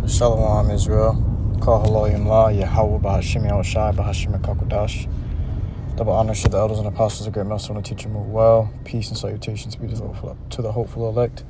Shalom, Israel. Call halal YAHAWAH, BAHASHAM, BAHASHAM, double honors to the elders and apostles, the great master and teacher, move well. Peace and salutations be to the hopeful elect.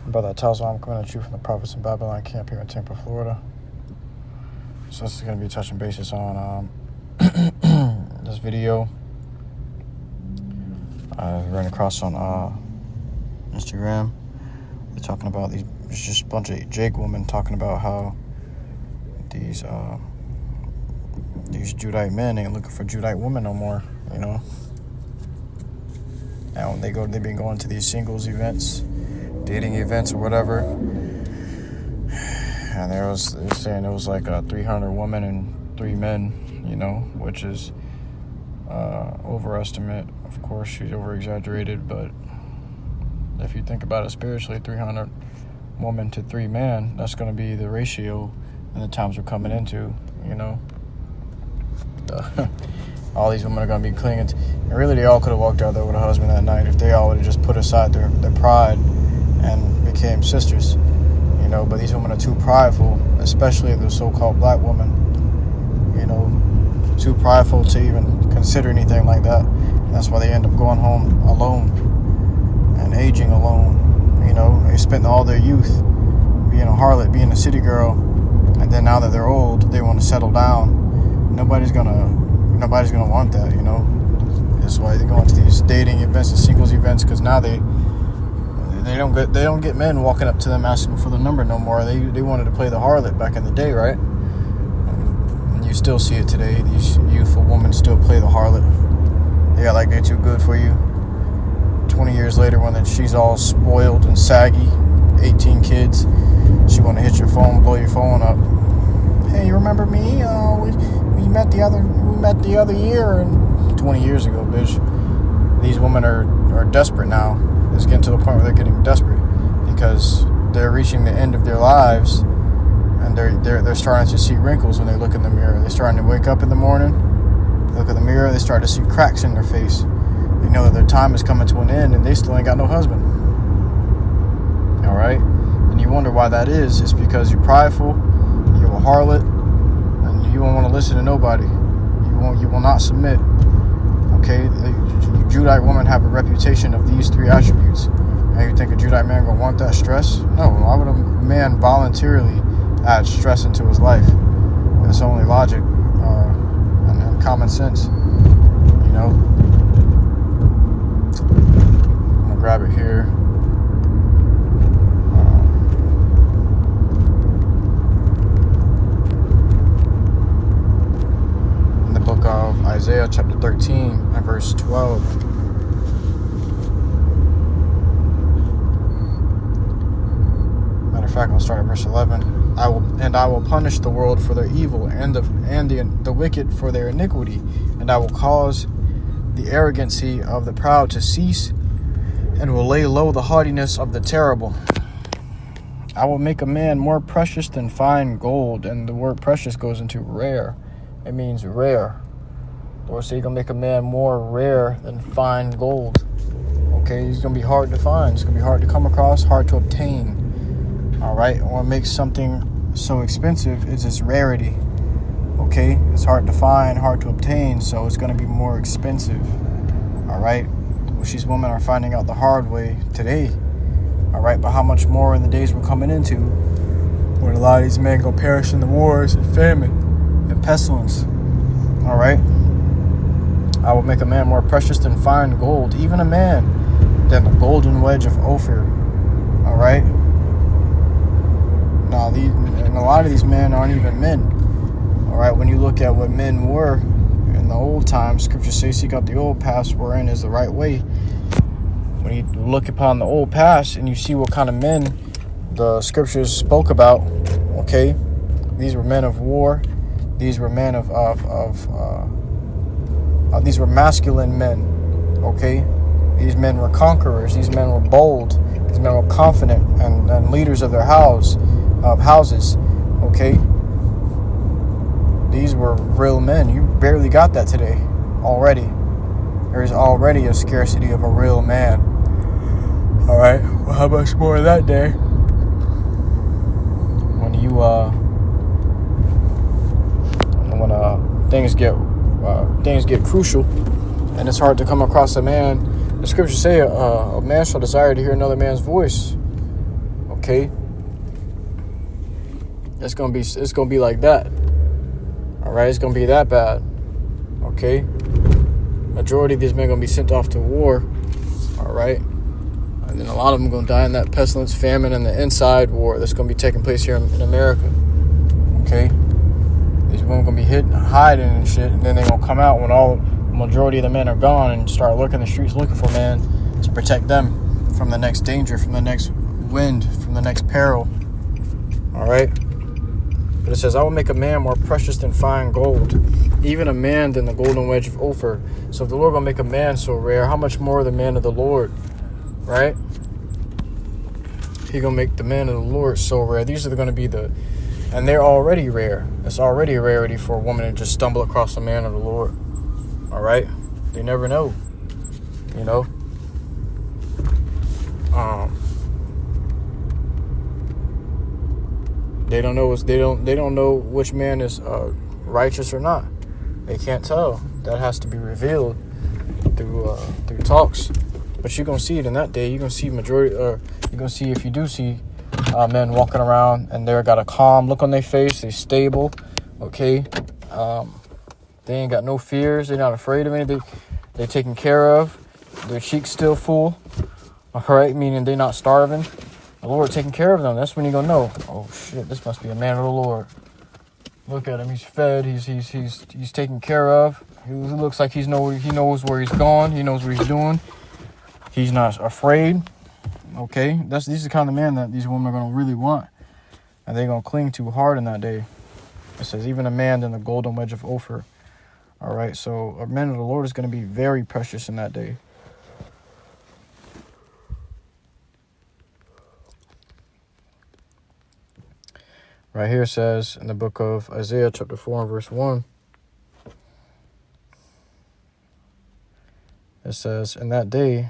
Brother Talzal, I'm coming at you from the prophets in Babylon camp here in Tampa, Florida. So this is going to be touching bases on this video I ran across on Instagram. We're talking about it's just a bunch of Jake women talking about how these Judite men ain't looking for Judite women no more, you know. And when they've been going to these singles events, dating events or whatever, and they're saying it was like 300 women and 3 men, you know, which is overestimate. Of course, she's over-exaggerated, but if you think about it spiritually, 300 women to 3 men, that's going to be the ratio in the times we're coming into, you know. All these women are going to be clinging to, and really they all could have walked out there with a husband that night if they all would have just put aside their pride and became sisters, you know. But these women are too prideful, especially the so-called black women, you know, too prideful to even consider anything like that. And that's why they end up going home alone and aging alone. You know, they spent all their youth being a harlot, being a city girl, and then now that they're old, they want to settle down. Nobody's gonna want that, you know. That's why they go into these dating events and singles events, because now they don't get men walking up to them asking for the number no more. They wanted to play the harlot back in the day, right? And you still see it today. These youthful women still play the harlot. They got like they're too good for you. 20 years later, when she's all spoiled and saggy, 18 kids, she want to hit your phone, blow your phone up. Hey, you remember me? We met the other year, and 20 years ago, bitch. These women are desperate now. It's getting to the point where they're getting desperate because they're reaching the end of their lives, and they're starting to see wrinkles when they look in the mirror. They're starting to wake up in the morning, look in the mirror, they start to see cracks in their face. They know that their time is coming to an end, and they still ain't got no husband. All right? And you wonder why that is. It's because you're prideful, you're a harlot, and you don't want to listen to nobody. You will not submit. Okay? Judite women have a reputation of these 3 attributes. And you think a Judite man gonna want that stress? No. Why would a man voluntarily add stress into his life? It's only logic and common sense. You know? I'm gonna grab it here. In the book of Isaiah chapter 13 and verse 12. Matter of fact, I'll start at verse 11. I will punish the world for their evil and the wicked for their iniquity, and I will cause the arrogancy of the proud to cease, and will lay low the haughtiness of the terrible. I will make a man more precious than fine gold, and the word precious goes into rare. It means rare. Lord said, you're going to make a man more rare than fine gold. Okay, he's going to be hard to find. It's going to be hard to come across, hard to obtain. All right, what makes something so expensive is its rarity. Okay, it's hard to find, hard to obtain, so it's going to be more expensive. All right, which these women are finding out the hard way today. All right, but how much more in the days we're coming into, when a lot of these men go perish in the wars and famine and pestilence. All right, I will make a man more precious than fine gold, even a man than the golden wedge of Ophir. All right. Now, and a lot of these men aren't even men. All right, when you look at what men were in the old times, scriptures say, seek out the old past wherein is the right way. When you look upon the old past and you see what kind of men the scriptures spoke about, okay, these were men of war. These were men these were masculine men, okay? These men were conquerors. These men were bold. These men were confident and leaders of their houses, okay? These were real men. You barely got that today already. There's already a scarcity of a real man. All right, well, how much more of that day when you things get crucial, and it's hard to come across a man. The scriptures say a man shall desire to hear another man's voice. Okay, it's gonna be like that. All right, it's gonna be that bad. Okay, majority of these men gonna be sent off to war. All right, and then a lot of them gonna die in that pestilence, famine, and the inside war that's gonna be taking place here in America. Okay, these women gonna be hiding and shit, and then they gonna come out when all majority of the men are gone and start looking the streets looking for men to protect them from the next danger, from the next wind, from the next peril. All right. But it says, I will make a man more precious than fine gold, even a man than the golden wedge of Ophir. So if the Lord gonna make a man so rare, how much more the man of the Lord, right? He gonna make the man of the Lord so rare. These are gonna be and they're already rare. It's already a rarity for a woman to just stumble across a man of the Lord. All right, they never know, you know. They don't know which man is righteous or not. They can't tell. That has to be revealed through talks. But you're gonna see it in that day. You're gonna see you're gonna see, if you do see men walking around and they got a calm look on their face. They're stable. Okay. They ain't got no fears. They're not afraid of anything. They're taken care of. Their cheeks still full. All right, meaning they're not starving. The Lord taking care of them. That's when you're gonna know. Oh shit, this must be a man of the Lord. Look at him. He's fed. He's taken care of. He looks like he knows where he's going. He knows what he's doing. He's not afraid. Okay, these are the kind of man that these women are gonna really want, and they're gonna cling to hard in that day. It says, even a man than the golden wedge of Ophir. All right, so a man of the Lord is going to be very precious in that day. Right here it says in the book of Isaiah chapter 4 and verse 1. It says, in that day,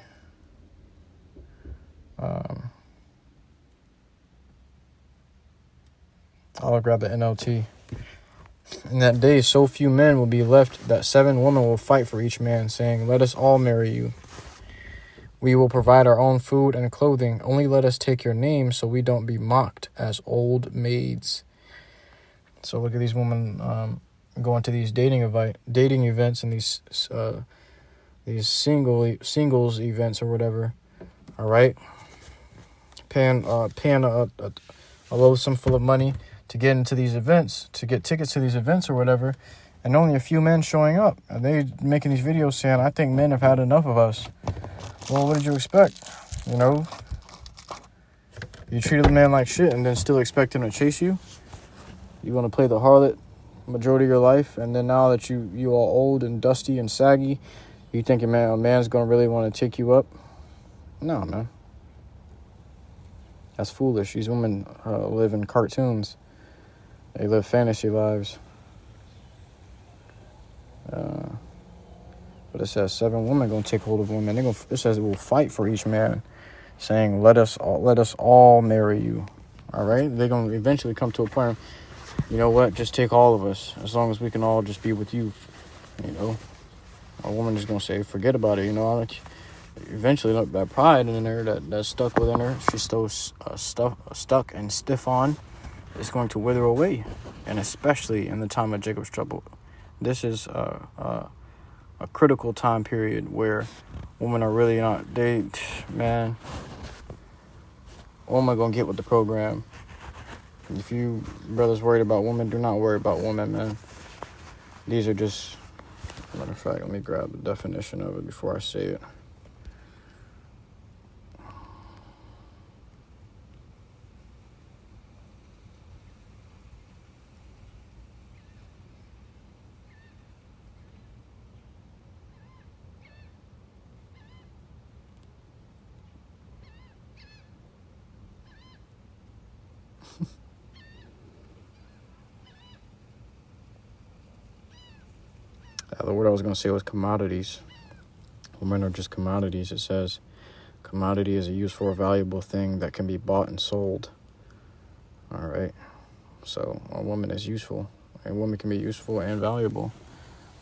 I'll grab the NLT. In that day, so few men will be left that 7 women will fight for each man, saying, let us all marry you. We will provide our own food and clothing. Only let us take your name so we don't be mocked as old maids. So look at these women going to these dating events and these singles events or whatever. All right, paying a loathsome full of money to get into these events, to get tickets to these events or whatever, and only a few men showing up. And they making these videos saying, I think men have had enough of us. Well, what did you expect? You know, you treated the man like shit and then still expect him to chase you? You want to play the harlot majority of your life, and then now that you all old and dusty and saggy, you think a man's going to really want to take you up? No, man. That's foolish. These women live in cartoons. They live fantasy lives. But it says 7 women going to take hold of women. It says it will fight for each man, saying, let us all marry you. All right? They're going to eventually come to a point, you know what, just take all of us, as long as we can all just be with you. You know, a woman is going to say, forget about it. You know, eventually, look, that pride in her that's stuck within her, she's still stuck and stiff on, is going to wither away. And especially in the time of Jacob's trouble. This is a critical time period where women are really not, women are going to get with the program. If you brothers worried about women, do not worry about women, man. These are just, matter of fact, let me grab the definition of it before I say it. The word I was going to say was commodities. Women are just commodities. It says commodity is a useful or valuable thing that can be bought and sold. All right. So a woman is useful. A woman can be useful and valuable.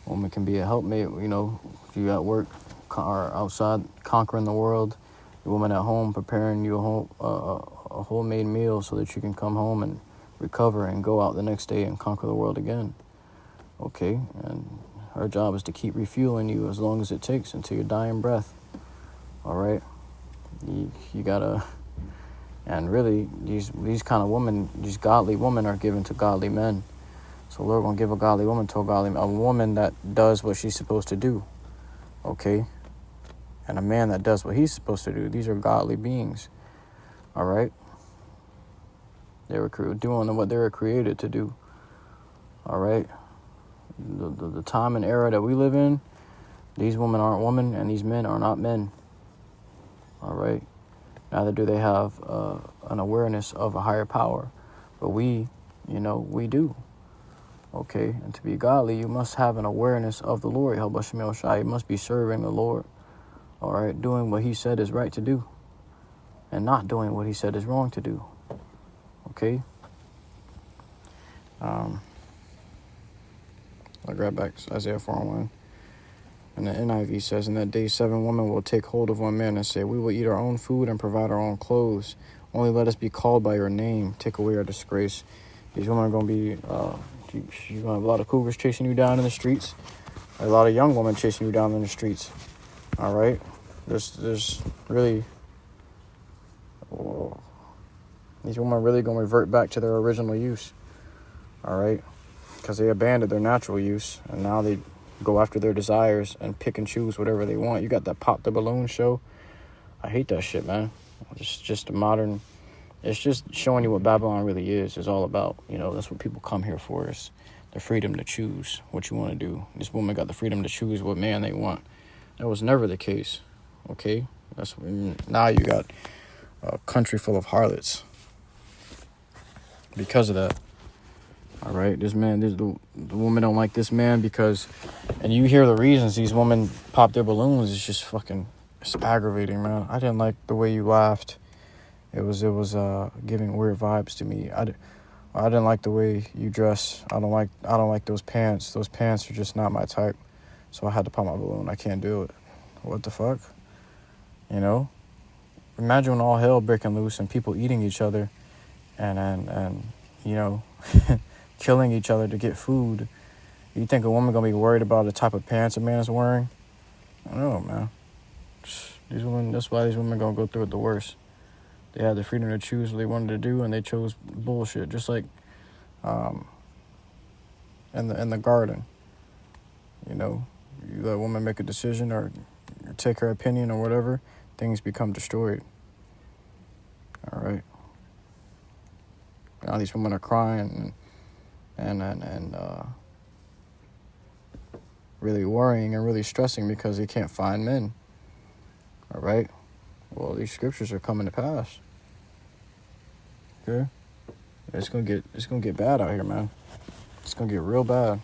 A woman can be a helpmate, you know, if you at work or outside conquering the world. A woman at home preparing you a homemade meal so that you can come home and recover and go out the next day and conquer the world again. Okay, and her job is to keep refueling you as long as it takes until your dying breath. All right, you gotta, and really these kind of women, these godly women are given to godly men. So Lord gonna give a godly woman to a woman that does what she's supposed to do. Okay, and a man that does what he's supposed to do. These are godly beings. All right, they were doing what they were created to do. All right. The time and era that we live in, these women aren't women and these men are not men. All right. Neither do they have an awareness of a higher power. But we do. Okay. And to be godly, you must have an awareness of the Lord. You must be serving the Lord. All right. Doing what he said is right to do. And not doing what he said is wrong to do. Okay. I'll grab back Isaiah 4:1. And the NIV says, "In that day 7 women will take hold of one man and say, we will eat our own food and provide our own clothes. Only let us be called by your name. Take away our disgrace." These women are going to be, you're going to have a lot of cougars chasing you down in the streets. A lot of young women chasing you down in the streets. All right? There's really, these women are really going to revert back to their original use. All right? Because they abandoned their natural use, and now they go after their desires and pick and choose whatever they want. You got that Pop the Balloon show. I hate that shit, man. It's just a modern, it's just showing you what Babylon really is all about. You know, that's what people come here for, is the freedom to choose what you want to do. This woman got the freedom to choose what man they want. That was never the case, okay? Now you got a country full of harlots because of that. All right, the woman don't like this man because, and you hear the reasons these women pop their balloons. It's just fucking, it's aggravating, man. I didn't like the way you laughed. It was giving weird vibes to me. I didn't like the way you dress. I don't like those pants. Those pants are just not my type. So I had to pop my balloon. I can't do it. What the fuck? You know? Imagine when all hell breaking loose and people eating each other, and you know. Killing each other to get food. You think a woman gonna be worried about the type of pants a man is wearing? I don't know, man. These women, that's why these women gonna go through it the worst. They had the freedom to choose what they wanted to do, and they chose bullshit. Just like in the garden. You know, you let a woman make a decision or take her opinion or whatever, things become destroyed. All right. Now these women are crying and really worrying and really stressing because they can't find men. All right. Well, these scriptures are coming to pass. Okay. It's gonna get bad out here, man. It's gonna get real bad.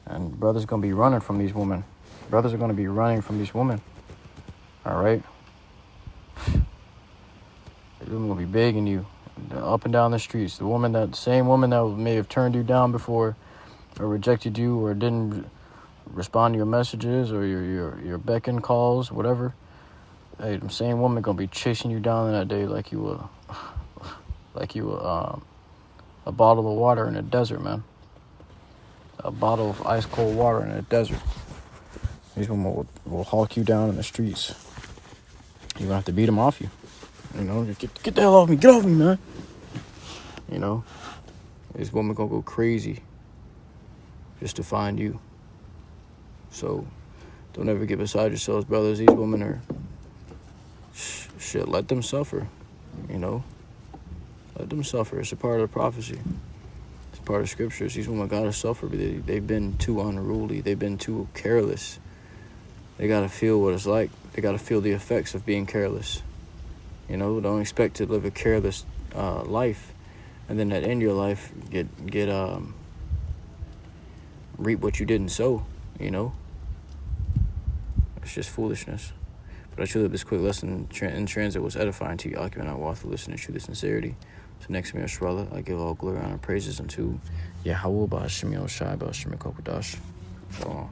And brothers gonna be running from these women. Brothers are gonna be running from these women. All right. They're gonna be begging you up and down the streets. The same woman that may have turned you down before, or rejected you, or didn't respond to your messages or your beckon calls, whatever. Hey, the same woman gonna be chasing you down in that day like you were a bottle of water in a desert, man. A bottle of ice cold water in a desert. These women will hawk you down in the streets. You're gonna have to beat them off you. You know, get the hell off me. Get off me, man. You know, this woman gonna go crazy just to find you. So don't ever get beside yourselves, brothers. These women are, shit, let them suffer. You know, let them suffer. It's a part of the prophecy. It's part of scriptures. These women gotta suffer. They've been too unruly. They've been too careless. They gotta feel what it's like. They gotta feel the effects of being careless. You know, don't expect to live a careless life, and then at the end of your life reap what you didn't sow. You know, it's just foolishness. But I should have this quick lesson in transit was edifying to you. I can not walk through listening to the sincerity. So next to me, Shrella, I give all glory, honor, praises unto Yahawah, BAHASHAM, YAHAWASHI, BAHASHAM,